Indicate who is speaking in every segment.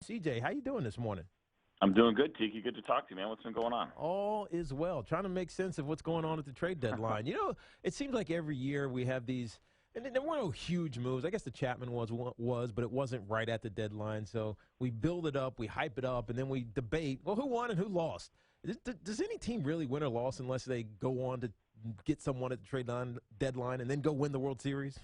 Speaker 1: CJ, how you doing this morning?
Speaker 2: I'm doing good, Tiki. Good to talk to you, man. What's been going on?
Speaker 1: All is well. Trying to make sense of what's going on at the trade deadline. It seems like every year we have these, and there were no huge moves. I guess the Chapman was, but it wasn't right at the deadline. So we build it up, we hype it up, and then we debate, well, who won and who lost? Does any team really win or lose unless they go on to get someone at the trade deadline and then go win the World Series?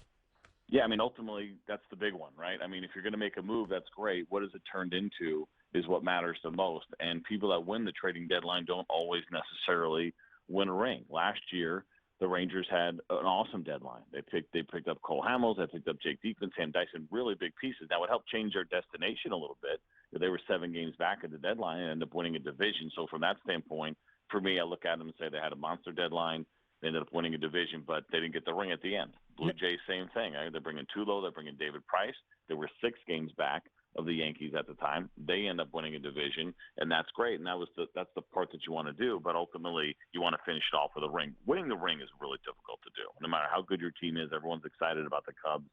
Speaker 2: Yeah, I mean, ultimately, that's the big one, right? I mean, if you're going to make a move, that's great. What has it turned into is what matters the most. And people that win the trading deadline don't always necessarily win a ring. Last year, the Rangers had an awesome deadline. They picked up Cole Hamels, they picked up Jake Diekman, Sam Dyson, really big pieces. That would help change their destination a little bit. They were 7 games back at the deadline and ended up winning a division. So from that standpoint, for me, I look at them and say they had a monster deadline. They ended up winning a division, but they didn't get the ring at the end. Blue Jays, same thing. They're bringing Tulo. They're bringing David Price. They were 6 games back of the Yankees at the time. They end up winning a division, and that's great. And that's the part that you want to do. But ultimately, you want to finish it off with a ring. Winning the ring is really difficult to do. No matter how good your team is, everyone's excited about the Cubs.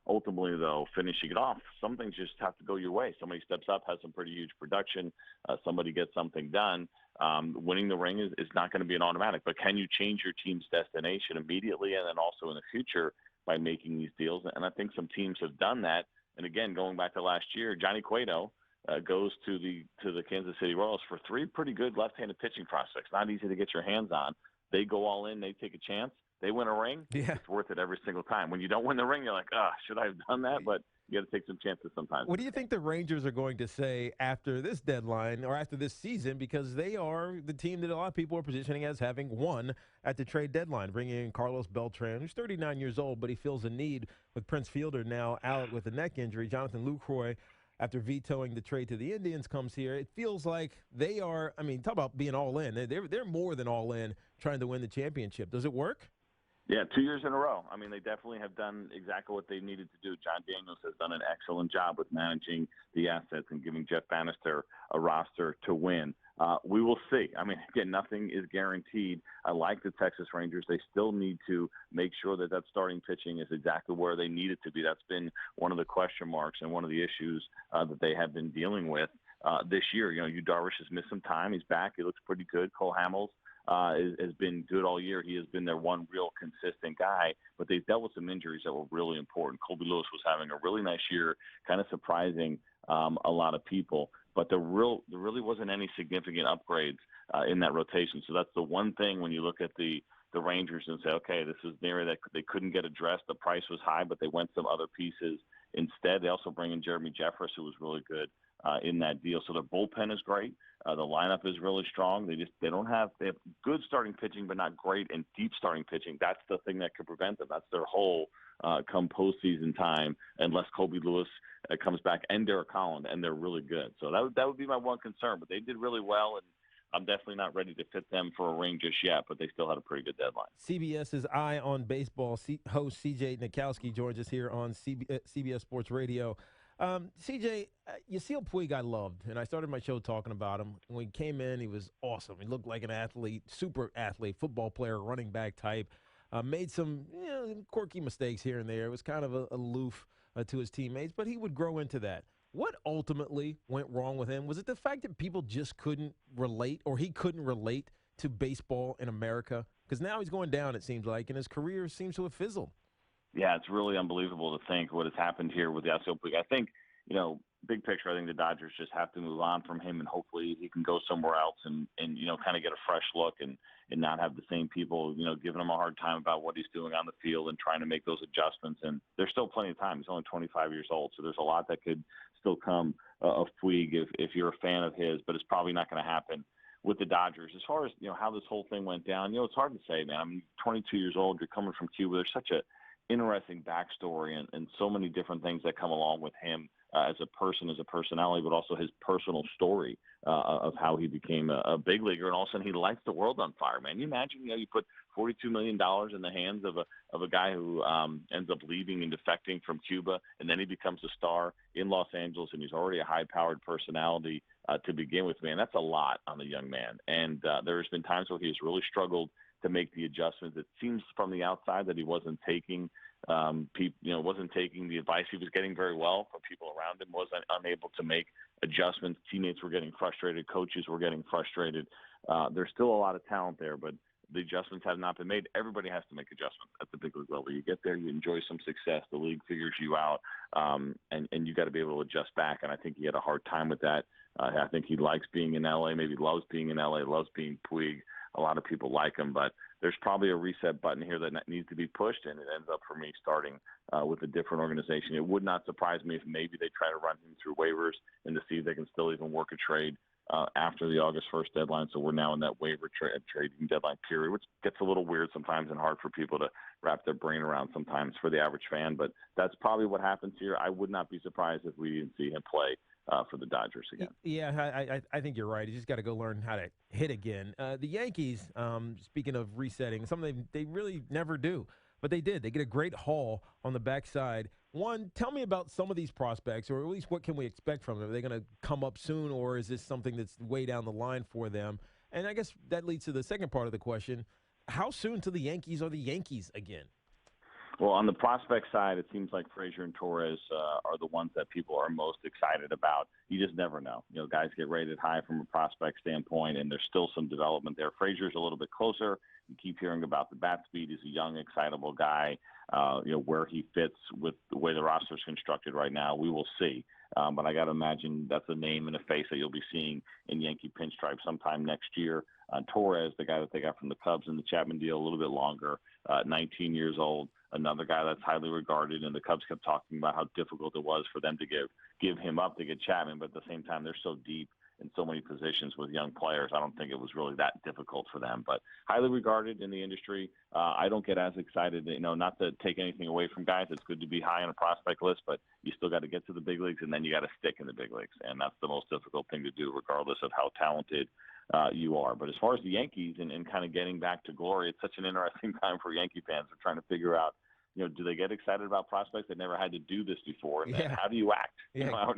Speaker 2: Ultimately, though, finishing it off, some things just have to go your way. Somebody steps up, has some pretty huge production. Somebody gets something done. Winning the ring is not going to be an automatic. But can you change your team's destination immediately and then also in the future by making these deals? And I think some teams have done that. And, again, going back to last year, Johnny Cueto goes to the Kansas City Royals for 3 pretty good left-handed pitching prospects. Not easy to get your hands on. They go all in. They take a chance. They win a ring,
Speaker 1: Yeah.
Speaker 2: It's worth it every single time. When you don't win the ring, you're like, should I have done that? But you got to take some chances sometimes.
Speaker 1: What do you think the Rangers are going to say after this deadline or after this season? Because they are the team that a lot of people are positioning as having won at the trade deadline, bringing in Carlos Beltran, who's 39 years old, but he feels a need with Prince Fielder now out with a neck injury. Jonathan Lucroy, after vetoing the trade to the Indians, comes here. It feels like they are, talk about being all in. They're more than all in trying to win the championship. Does it work?
Speaker 2: Yeah, 2 years in a row. I mean, they definitely have done exactly what they needed to do. John Daniels has done an excellent job with managing the assets and giving Jeff Bannister a roster to win. We will see. I mean, again, nothing is guaranteed. I like the Texas Rangers. They still need to make sure that starting pitching is exactly where they need it to be. That's been one of the question marks and one of the issues that they have been dealing with this year. Yu Darvish has missed some time. He's back. He looks pretty good. Cole Hamels has been good all year. He has been their one real consistent guy, but they've dealt with some injuries that were really important. Colby Lewis was having a really nice year, kind of surprising a lot of people, but there really wasn't any significant upgrades in that rotation. So that's the one thing when you look at the Rangers and say, okay, this is an area that they couldn't get addressed. The price was high, but they went some other pieces instead. They also bring in Jeremy Jeffress, who was really good in that deal. So their bullpen is great. The lineup is really strong. They have good starting pitching, but not great and deep starting pitching. That's the thing that could prevent them. That's their hole come postseason time, unless Colby Lewis comes back and Derek Holland, and they're really good. So that would be my one concern. But they did really well, and I'm definitely not ready to fit them for a ring just yet, but they still had a pretty good deadline.
Speaker 1: CBS's Eye on Baseball host C.J. Nitkowski joins us here on CBS Sports Radio. CJ, Yasiel Puig I loved, and I started my show talking about him. When he came in, he was awesome. He looked like an athlete, super athlete, football player, running back type. Made some quirky mistakes here and there. It was kind of aloof to his teammates, but he would grow into that. What ultimately went wrong with him? Was it the fact that people just couldn't relate, or he couldn't relate to baseball in America? Because now he's going down, it seems like, and his career seems to have fizzled.
Speaker 2: Yeah, it's really unbelievable to think what has happened here with Yasiel Puig. I think, big picture, I think the Dodgers just have to move on from him, and hopefully he can go somewhere else and kind of get a fresh look and not have the same people, giving him a hard time about what he's doing on the field and trying to make those adjustments. And there's still plenty of time. He's only 25 years old, so there's a lot that could still come of Puig if you're a fan of his, but it's probably not going to happen with the Dodgers. As far as, how this whole thing went down, it's hard to say, man. I mean, 22 years old, you're coming from Cuba. There's such a interesting backstory and so many different things that come along with him as a person, as a personality, but also his personal story of how he became a big leaguer. And all of a sudden he lights the world on fire, man. You imagine, you put $42 million in the hands of a guy who ends up leaving and defecting from Cuba, and then he becomes a star in Los Angeles, and he's already a high-powered personality to begin with, man. That's a lot on the young man. And there's been times where he's really struggled to make the adjustments. It seems from the outside that he wasn't taking wasn't taking the advice he was getting very well from people around him, wasn't unable to make adjustments. Teammates were getting frustrated. Coaches were getting frustrated. There's still a lot of talent there, but the adjustments have not been made. Everybody has to make adjustments at the big league level. You get there, you enjoy some success, the league figures you out, and you got to be able to adjust back. And I think he had a hard time with that. I think he likes being in LA, maybe loves being in LA, loves being Puig. A lot of people like him, but there's probably a reset button here that needs to be pushed, and it ends up for me starting with a different organization. It would not surprise me if maybe they try to run him through waivers and to see if they can still even work a trade after the August 1st deadline. So we're now in that waiver trading deadline period, which gets a little weird sometimes and hard for people to wrap their brain around sometimes for the average fan. But that's probably what happens here. I would not be surprised if we didn't see him play for the Dodgers again.
Speaker 1: Yeah, I think you're right. He's just got to go learn how to hit again. The Yankees, speaking of resetting, something they really never do, but they did. They get a great haul on the backside. One, tell me about some of these prospects, or at least what can we expect from them? Are they going to come up soon, or is this something that's way down the line for them? And I guess that leads to the second part of the question. How soon to the Yankees are the Yankees again?
Speaker 2: Well, on the prospect side, it seems like Frazier and Torres are the ones that people are most excited about. You just never know. You know, guys get rated high from a prospect standpoint, and there's still some development there. Frazier's a little bit closer. You keep hearing about the bat speed. He's a young, excitable guy. Where he fits with the way the roster is constructed right now, we will see. But I got to imagine that's a name and a face that you'll be seeing in Yankee pinstripe sometime next year. Torres, the guy that they got from the Cubs in the Chapman deal, a little bit longer, 19 years old, another guy that's highly regarded, and the Cubs kept talking about how difficult it was for them to give him up to get Chapman, but at the same time, they're so deep in so many positions with young players. I don't think it was really that difficult for them, but highly regarded in the industry. I don't get as excited, not to take anything away from guys. It's good to be high on a prospect list, but you still got to get to the big leagues, and then you got to stick in the big leagues, and that's the most difficult thing to do regardless of how talented you are. But as far as the Yankees and kind of getting back to glory, it's such an interesting time for Yankee fans. They're trying to figure out, do they get excited about prospects that never had to do this before? And how do you act?
Speaker 1: Yeah.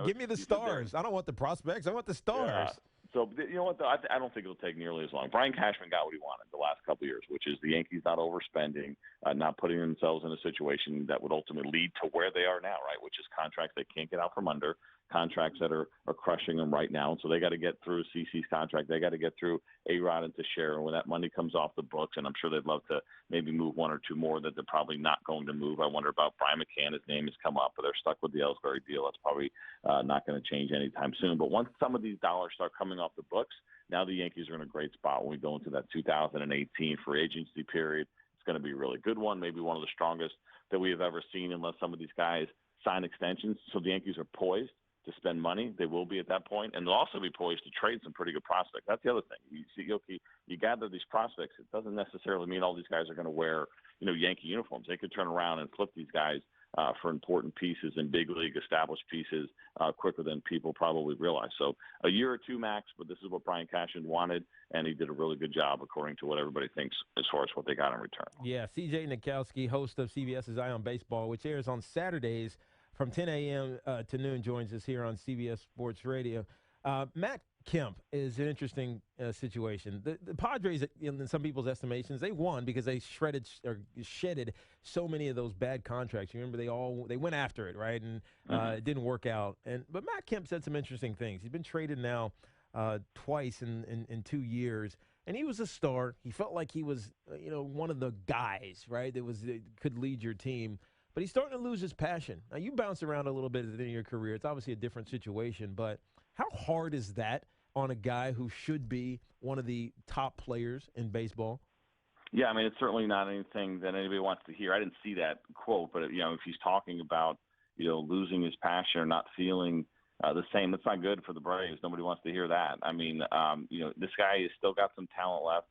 Speaker 1: Give me the stars. I don't want the prospects. I want the stars.
Speaker 2: Yeah. So, you know what, though? I don't think it'll take nearly as long. Brian Cashman got what he wanted the last couple of years, which is the Yankees not overspending, not putting themselves in a situation that would ultimately lead to where they are now, right, which is contracts they can't get out from under, contracts that are crushing them right now. So they got to get through CC's contract. They got to get through A-Rod and Teixeira. When that money comes off the books, and I'm sure they'd love to maybe move one or two more that they're probably not going to move. I wonder about Brian McCann. His name has come up, but they're stuck with the Ellsbury deal. That's probably not going to change anytime soon. But once some of these dollars start coming off the books, now the Yankees are in a great spot when we go into that 2018 free agency period. It's going to be a really good one, maybe one of the strongest that we have ever seen, unless some of these guys sign extensions. So the Yankees are poised to spend money. They will be at that point, and they'll also be poised to trade some pretty good prospects. That's the other thing. You see, you gather these prospects. It doesn't necessarily mean all these guys are going to wear, Yankee uniforms. They could turn around and flip these guys for important pieces and big league established pieces quicker than people probably realize. So a year or two max, but this is what Brian Cashman wanted, and he did a really good job according to what everybody thinks as far as what they got in return.
Speaker 1: Yeah, CJ Nitkowski, host of CBS's Eye on Baseball, which airs on Saturdays from 10 a.m. To noon, joins us here on CBS Sports Radio. Matt Kemp is an interesting situation. The Padres, in some people's estimations, they won because they shedded so many of those bad contracts. You remember they went after it, right? And it didn't work out. But Matt Kemp said some interesting things. He's been traded now twice in 2 years. And he was a star. He felt like he was, one of the guys, right, that could lead your team. But he's starting to lose his passion. Now, you bounce around a little bit in your career. It's obviously a different situation. But how hard is that on a guy who should be one of the top players in baseball?
Speaker 2: Yeah, I mean, it's certainly not anything that anybody wants to hear. I didn't see that quote, but, if he's talking about, losing his passion or not feeling the same, that's not good for the Braves. Nobody wants to hear that. I mean, this guy has still got some talent left.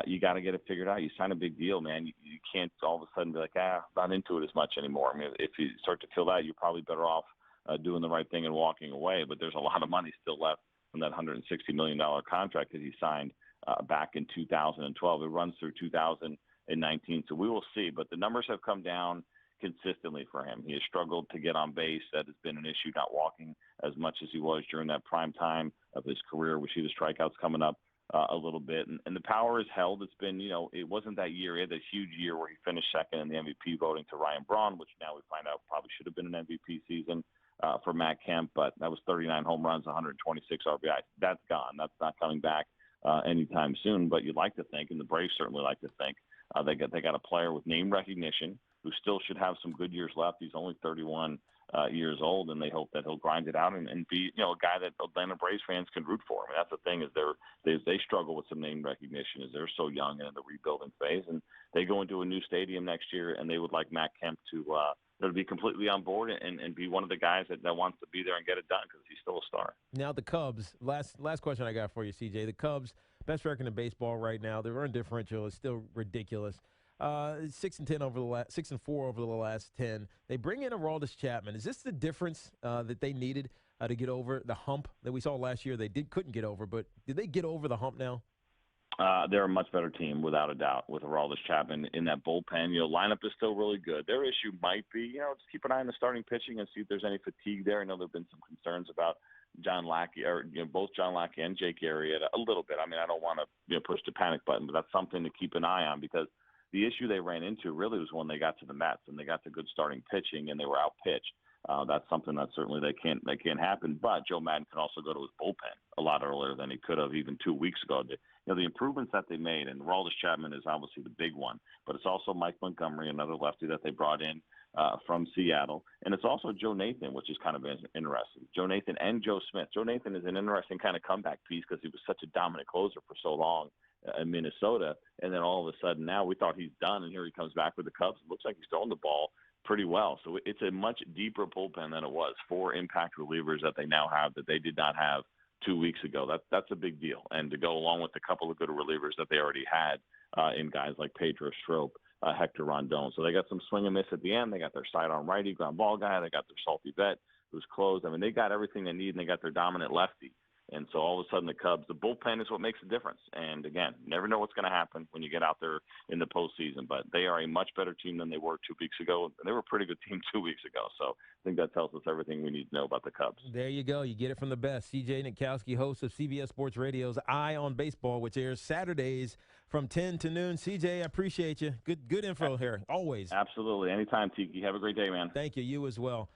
Speaker 2: You got to get it figured out. You sign a big deal, man. You can't all of a sudden be like, not into it as much anymore. I mean, if you start to feel that, you're probably better off doing the right thing and walking away. But there's a lot of money still left from that $160 million contract that he signed back in 2012. It runs through 2019, so we will see. But the numbers have come down consistently for him. He has struggled to get on base. That has been an issue, not walking as much as he was during that prime time of his career. We see the strikeouts coming up a little bit, and the power is held. It's been, it wasn't that year. He had that huge year where he finished second in the MVP voting to Ryan Braun, which now we find out probably should have been an MVP season. for Matt Kemp, but that was 39 home runs, 126 RBIs. That's gone. That's not coming back anytime soon. But you'd like to think, and the Braves certainly like to think, they got a player with name recognition who still should have some good years left. He's only 31 years old, and they hope that he'll grind it out and be, a guy that Atlanta Braves fans can root for. I mean, that's the thing, is they struggle with some name recognition as they're so young and in the rebuilding phase, and they go into a new stadium next year, and they would like Matt Kemp to be completely on board and be one of the guys that wants to be there and get it done, because he's still a star.
Speaker 1: Now the Cubs. Last question I got for you, CJ. The Cubs, best record in baseball right now. Their earned differential is still ridiculous. 6-10 over the last 6-4 over the last 10. They bring in Aroldis Chapman. Is this the difference that they needed to get over the hump that we saw last year? They couldn't get over, but did they get over the hump now?
Speaker 2: They're a much better team, without a doubt, with Aroldis Chapman in that bullpen. Lineup is still really good. Their issue might be, just keep an eye on the starting pitching and see if there's any fatigue there. I know there have been some concerns about John Lackey, or both John Lackey and Jake Arrieta a little bit. I mean, I don't want to push the panic button, but that's something to keep an eye on, because the issue they ran into really was when they got to the Mets and they got to good starting pitching and they were outpitched. That's something that certainly they can't happen. But Joe Madden can also go to his bullpen a lot earlier than he could have even 2 weeks ago. The improvements that they made, and Aroldis Chapman is obviously the big one, but it's also Mike Montgomery, another lefty that they brought in from Seattle, and it's also Joe Nathan, which is kind of interesting. Joe Nathan and Joe Smith. Joe Nathan is an interesting kind of comeback piece because he was such a dominant closer for so long in Minnesota, and then all of a sudden now we thought he's done, and here he comes back with the Cubs. It looks like he's throwing the ball pretty well. So it's a much deeper bullpen than it was. 4 impact relievers that they now have that they did not have 2 weeks ago. That's a big deal. And to go along with a couple of good relievers that they already had in guys like Pedro Strop, Hector Rondon. So they got some swing and miss at the end. They got their sidearm righty ground ball guy. They got their salty vet who's closed. I mean, they got everything they need, and they got their dominant lefty. And so all of a sudden the Cubs, the bullpen is what makes a difference. And, again, never know what's going to happen when you get out there in the postseason. But they are a much better team than they were 2 weeks ago. And they were a pretty good team 2 weeks ago. So I think that tells us everything we need to know about the Cubs.
Speaker 1: There you go. You get it from the best. C.J. Nitkowski, host of CBS Sports Radio's Eye on Baseball, which airs Saturdays from 10 to noon. C.J., I appreciate you. Good info here, always.
Speaker 2: Absolutely. Anytime, Tiki. Have a great day, man.
Speaker 1: Thank you. You as well.